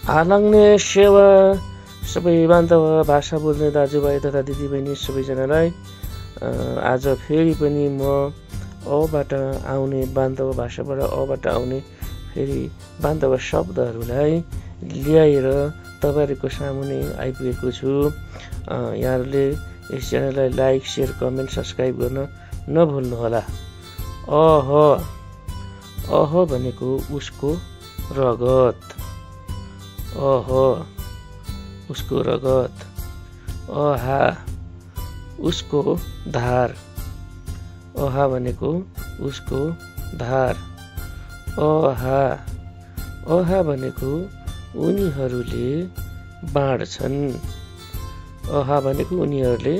हालङ्ने सेवा सबै बान्धव भाषा बोल्ने दाजुभाइ तथा दिदीबहिनी सबैजनालाई आज फेरि पनि म अबाट आउने बान्धव भाषाबाट अबाट आउने फेरि बान्धव शब्दहरूलाई ल्याएर तपाईहरुको सामुने आइपुगेको छु। यहाँहरूले यस च्यानललाई लाइक, शेयर, कमेन्ट, सब्स्क्राइब गर्न नभुल्नुहोला। अह भनेको उसको रगत, उसको रगत। अहा उसको धार, अहा भनेको उसको धार। अहा भनेको उनीहरूले बाँड्छन्, अहा भनेको उनीहरूले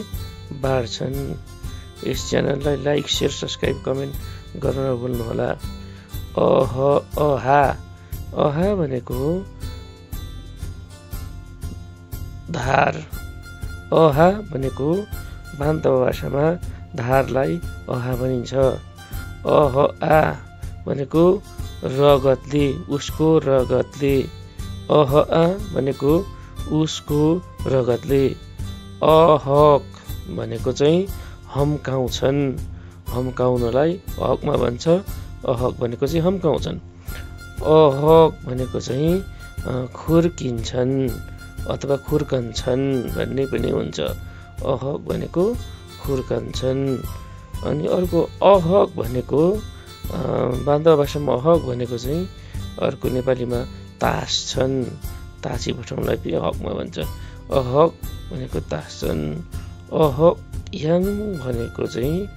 बाँड्छन्। यस च्यानललाई लाइक, शेयर, सब्स्क्राइब, कमेन्ट गर्न नभुल्नुहोला। अहा भनेको धार, अहा भनेको बान्धव भाषामा धारलाई अहा भनिन्छ। आ भनेको रगतले, उसको रगतले। आ भनेको उसको रगतले। अहक भनेको चाहिँ हम्काउँछन्, हम्काउनलाई अहकमा भन्छ। अहक भनेको चाहिँ हम्काउँछन्। अहक भनेको चाहिँ खुर्किन्छन् अथवा खुर्कन्छन् भन्ने पनि हुन्छ। अहक भनेको खुर्कन्छन्। अनि अर्को अहक भनेको बान्धव भाषामा अहक भनेको चाहिँ अर्को नेपालीमा तास्छन्, तासी भटाउनलाई पनि अहकमा भन्छ। अहक भनेको तास्छन्। अहयाङ भनेको चाहिँ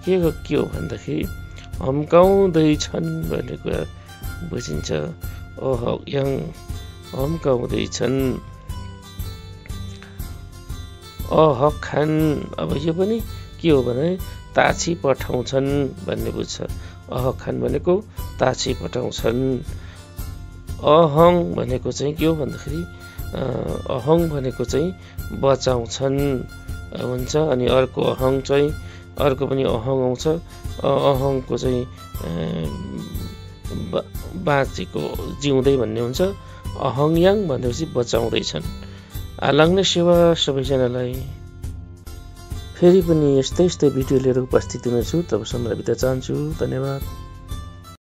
के हो भन्दाखेरि हम्काउँदैछन् भन्ने कुरा बुझिन्छ। अहयाङ हम्काउँदैछन्। अहखान, अब यो पनि के हो भने ताछी पठाउँछन् भन्ने बुझ्छ। अहखान भनेको ताछी पठाउँछन्। अहङ भनेको चाहिँ के हो भन्दाखेरि अहङ भनेको चाहिँ बचाउँछन् हुन्छ। अनि अर्को अहङ चाहिँ अर्को पनि अहङ आउँछ। अहङको चाहिँ बाँचेको जिउँदै भन्ने हुन्छ। अहङयाङ भनेपछि बचाउँदैछन्। हालङ्ने सेवा सबैजनालाई फेरि पनि यस्तै भिडियो लिएर उपस्थित हुनेछु। तबसम्म बिदा चाहन्छु। धन्यवाद।